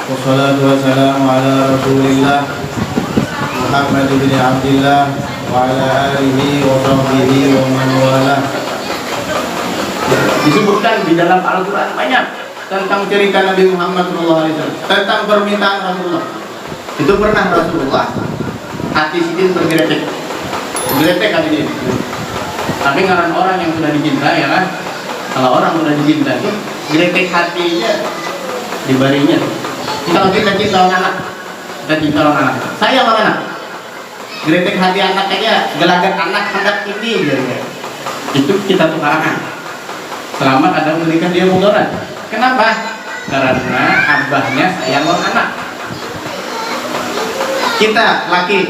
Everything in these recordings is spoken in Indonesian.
wassalatu wassalamu ala Rasulillah Muhammad bin Abdillah wa ala alihi wa sahbihi wa man walah. Disebutkan di dalam Al-Quran banyak tentang cerita Nabi Muhammad SAW, tentang permintaan Rasulullah. Itu pernah Rasulullah hati Sidin bergeletek hati dia. Tapi ngaran orang yang sudah dicintai, ya kan? Kalau orang sudah dicintai itu geletek hatinya di barinya. Kalau kita cinta anak, saya sama anak, geletek hati anak aja, gelagat anak ini, itu kita tukarkan. Selama kadang menikah dia mudarat. Kenapa? Karena abahnya sayang sama anak. Kita laki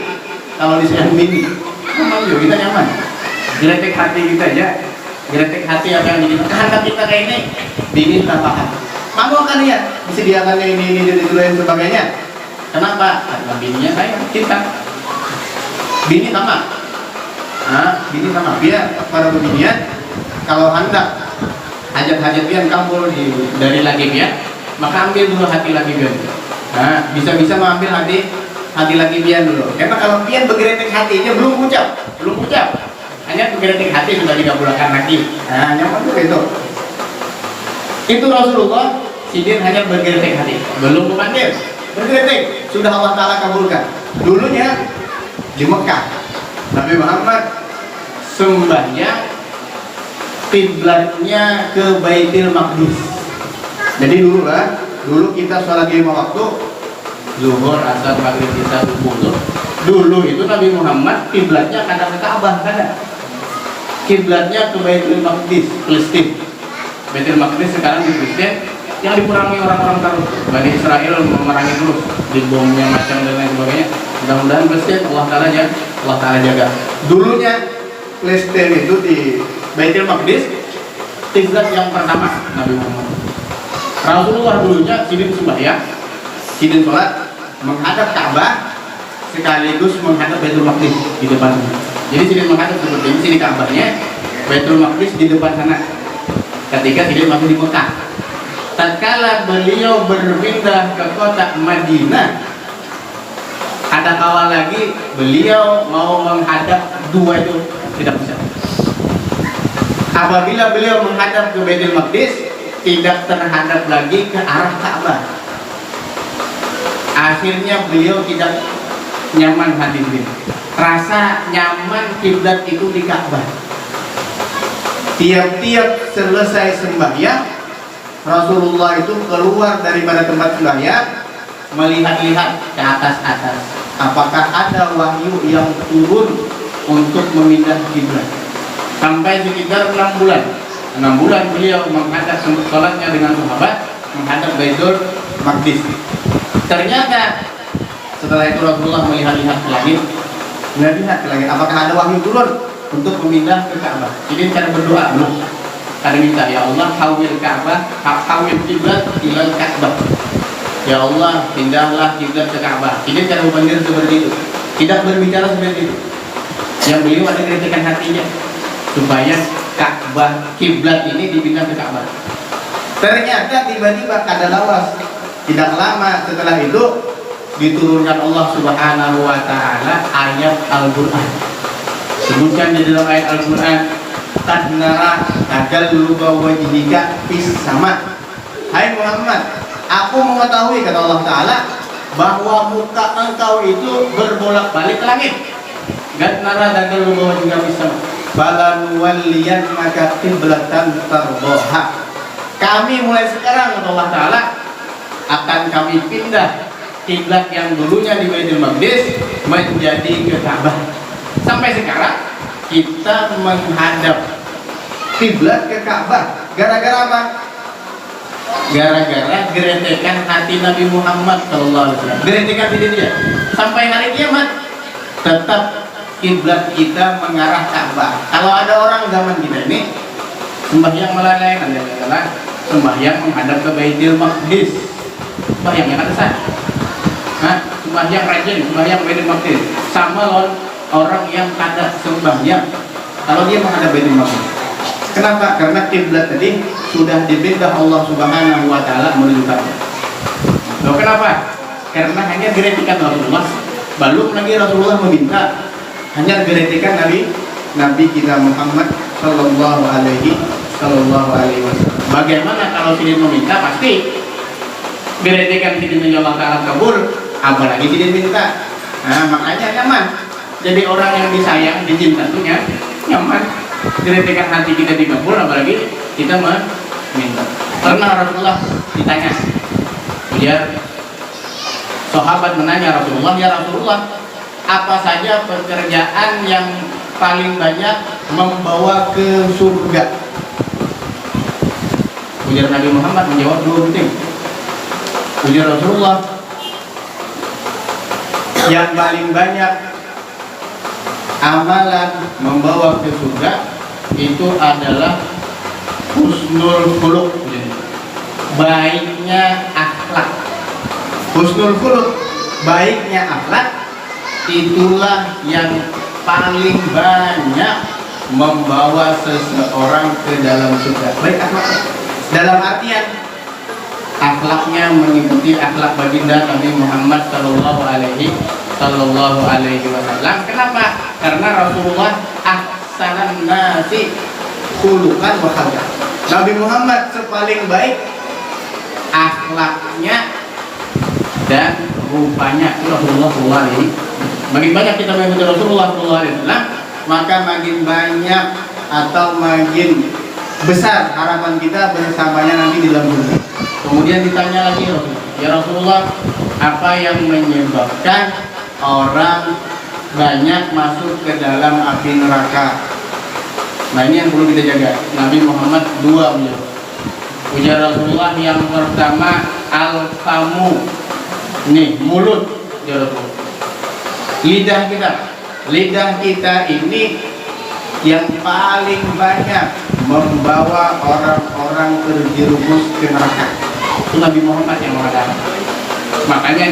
kalau disayang bini, kita nyaman. Geletek hati kita aja, geletek hati apa yang jadi kehendak kita kayak ini, bini tak paham. Mau kan ya disediakannya ini dan itu dan sebagainya. Kenapa? Karena bininya sayang, cinta. Bini sama. Bini sama. Dia para binian kalau hendak hajat-hajat pian kabur dari laki pian, maka ambil dulu hati laki pian. Bisa-bisa mengambil hati laki pian dulu. Karena kalau pian bergeletek hatinya belum ucap. Hanya bergeletek hati sudah dikabulkan lagi. Nyaman tuh itu. Itu Rasulullah. Sidin hanya bergeletek hati, belum memanggil, bergeletek, sudah Allah Ta'ala kabulkan. Dulunya di Mekah, Nabi Muhammad sembahyang kiblatnya ke Baitul Maqdis. Jadi dulu kita sholat 5 waktu, zuhur, asar, maghrib, isya, subuh. Dulu itu Nabi Muhammad kiblatnya kadang ke Ka'bah, kadang kiblatnya ke Baitul Maqdis, Palestina. Baitul Maqdis sekarang di Palestina, yang diperangi orang-orang terus. Bani Israel memerangi terus, dibomnya macam dan lain sebagainya. Mudah-mudahan Palestina Allah Ta'ala jaga. Dulunya Palestina itu di Baitul Maqdis, kiblat yang pertama Nabi Muhammad. Rasulullah dulunya Sidin sembahyang, Sidin sholat menghadap Ka'bah sekaligus menghadap Baitul Maqdis di depan sana. Jadi Sidin menghadap seperti ini, sini Ka'bahnya, Baitul Maqdis di depan sana. Ketika Sidin masih di Mekah, tatkala beliau berpindah ke kota Madinah, ada kawal lagi beliau mau menghadap dua itu tidak bisa. Apabila beliau menghadap ke Baitul Maqdis, tidak terhadap lagi ke arah Ka'bah. Akhirnya beliau tidak nyaman hati ini. Rasa nyaman kiblat itu di Ka'bah. Tiap-tiap selesai sembahyang, Rasulullah itu keluar daripada tempat sembahyang, melihat-lihat ke atas-atas. Apakah ada wahyu yang turun untuk memindah kiblat? Sampai sekitar 6 bulan. 6 bulan beliau menghadap sholatnya dengan sahabat, menghadap Baitul Maqdis. Ternyata setelah itu Rasulullah melihat-lihat ke langit, apakah ada wahyu turun untuk memindah ke Ka'bah? Ini cara berdoa belum? Kadang minta, ya Allah, hawil Ka'bah, hawil kiblat ila Ka'bah. Ya Allah, pindahlah kiblat ke Ka'bah. Ini cara berpikir seperti itu. Tidak berbicara seperti itu. Yang beliau ada kritikan hatinya supaya Ka'bah kiblat ini dipindah ke Ka'bah. Ternyata tiba-tiba kadalawas, tidak lama setelah itu diturunkan Allah Subhanahu wa Ta'ala ayat Al-Qur'an. Sebutkan di dalam ayat Al-Qur'an, qad nara tagalluba wajhika fis sama. Hai Muhammad, aku mengetahui, kata Allah Ta'ala, bahwa muka engkau itu berbolak-balik ke langit. Qad nara tagalluba wajhika fis sama. Balan waliyan maka qiblatan tardoha. Kami mulai sekarang, kata Allah Ta'ala, akan kami pindah kiblat yang dulunya di Baitul Maqdis menjadi ke Ka'bah. Sampai sekarang kita menghadap kiblat ke Ka'bah. Gara-gara apa? Gara-gara geretekan hati Nabi Muhammad SAW. Geretekan hati dia. Sampai hari kiamat tetap kiblat kita mengarah Ka'bah. Kalau ada orang zaman kita ini sembahyang melalai, sembahyang menghadap ke Baitul Maqdis, sembahyang yang ada sah. Sembahyang rajin, sembahyang Baitul Maqdis, sama lawan orang yang kada sembahyang kalau dia menghadap Baitul Maqdis. Kenapa? Karena kiblat tadi sudah dipindah Allah Subhanahu wa Ta'ala menuju Ka'bah. Kenapa? Karena hanya geretikan Rasulullah, belum lagi Rasulullah meminta, hanya geretikan Nabi kita Muhammad Sallallahu Alaihi Wasallam. Bagaimana kalau sidin meminta? Pasti geretikan sidin Allah Taala kabul, apalagi sidin minta. Nah, makanya nyaman. Jadi orang yang disayang, dicinta tuh nyaman. Geretikan hati kita dikabul, apalagi kita meminta. Pernah Rasulullah ditanya, biar sahabat menanya Rasulullah, ya Rasulullah, apa saja pekerjaan yang paling banyak membawa ke surga? Ujar Nabi Muhammad menjawab dua penting. Ujar Rasulullah, yang paling banyak amalan membawa ke surga itu adalah husnul khuluq, baiknya akhlak. Husnul khuluq, baiknya akhlak, itulah yang paling banyak membawa seseorang ke dalam surga. Baik akhlak dalam artian akhlaknya mengikuti akhlak baginda Nabi Muhammad Sallallahu Alaihi Wasallam. Kenapa? Karena Rasulullah ahsanan nasi khuluqan wa khalqan. Nabi Muhammad sepaling baik akhlaknya dan rupanya. Rasulullah Sallallahu Alaihi. Makin banyak kita mengikuti Rasulullah Sallallahu Alaihi Wasallam, maka makin banyak atau makin besar harapan kita bersamanya nanti di dalam surga. Kemudian ditanya lagi Rasulullah, ya Rasulullah, apa yang menyebabkan orang banyak masuk ke dalam api neraka? Nah, ini yang perlu kita jaga. Nabi Muhammad dua menjawab. Ujar Rasulullah, yang pertama al-famu, nih mulut, ya Rasulullah. Lidah kita ini yang paling banyak membawa orang-orang terjerumus ke neraka. Itu Nabi Muhammad yang mengatakan. Makanya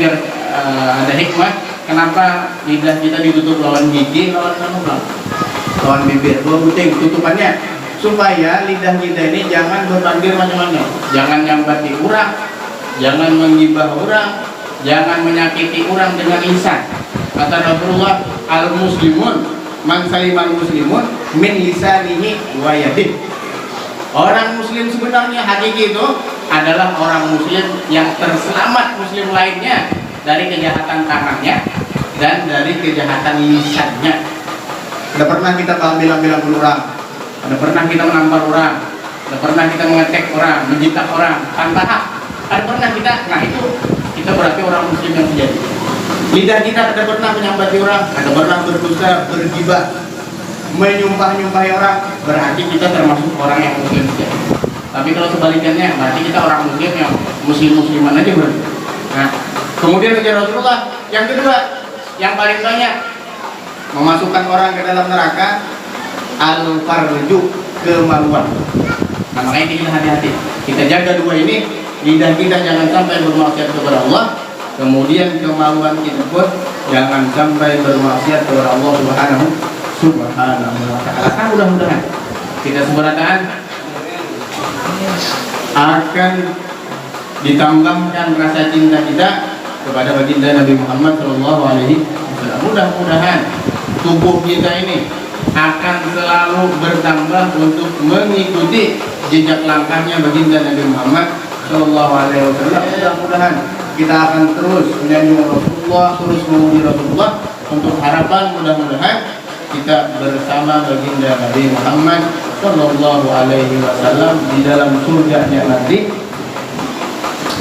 ada hikmah kenapa lidah kita ditutup lawan gigi, lawan bibir, dua buting tutupannya, supaya lidah kita ini jangan berpanggil macam-macam, jangan nyambati orang, jangan menggibah orang, jangan menyakiti orang dengan lisan. Kata Rasulullah, al-muslimun man salimal muslimun min lisanihi wa yadihi. Orang muslim sebenarnya hakiki itu adalah orang muslim yang terselamat muslim lainnya dari kejahatan tangannya dan dari kejahatan lisannya. Ada pernah kita ambil-ambil orang, ada pernah kita menampar orang, ada pernah kita mengetek orang, menjitak orang tanpa hak, ada pernah kita, nah itu kita berarti orang muslim yang sejati. Lidah kita ada pernah menyambati orang, ada pernah berdusta, bergibah, menyumpah-nyumpahi orang, berarti kita termasuk orang yang muslim sejati. Tapi kalau sebaliknya, berarti kita orang muslim yang muslim-musliman aja berarti. Nah, kemudian ujar Rasulullah, yang kedua, yang paling banyak memasukkan orang ke dalam neraka, al-farju, kemaluan. Nah, makanya kita hati-hati, kita jaga dua ini. Lidah kita jangan sampai bermaksiat kepada Allah, kemudian kemaluan kita pun jangan sampai bermaksiat kepada Allah Subhanahu wa ta'ala. Mudah-mudahan kita seberataan akan ditambahkan rasa cinta kita kepada baginda Nabi Muhammad Shallallahu Alaihi Wasallam. Mudah-mudahan tubuh kita ini akan selalu bertambah untuk mengikuti jejak langkahnya baginda Nabi Muhammad Shallallahu Alaihi Wasallam. Mudah-mudahan kita akan terus menyanjung Rasulullah, terus memuji Rasulullah, untuk harapan mudah-mudahan kita bersama baginda Nabi Muhammad Sallallahu Alaihi Wasallam di dalam surganya nanti.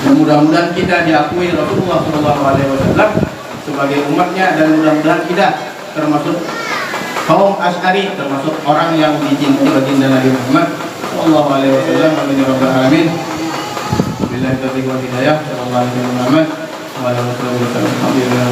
Dan mudah-mudahan kita diakui Rasulullah Sallallahu Alaihi Wasallam sebagai umatnya, dan mudah-mudahan kita termasuk kaum Asy'ari, termasuk orang yang dicintai baginda Nabi Muhammad Sallallahu Alaihi Wasallam. Amin ya rabbal alamin. Billahi taufiq wal hidayah. Sallallahu alaihi wa sallam. Alhamdulillah.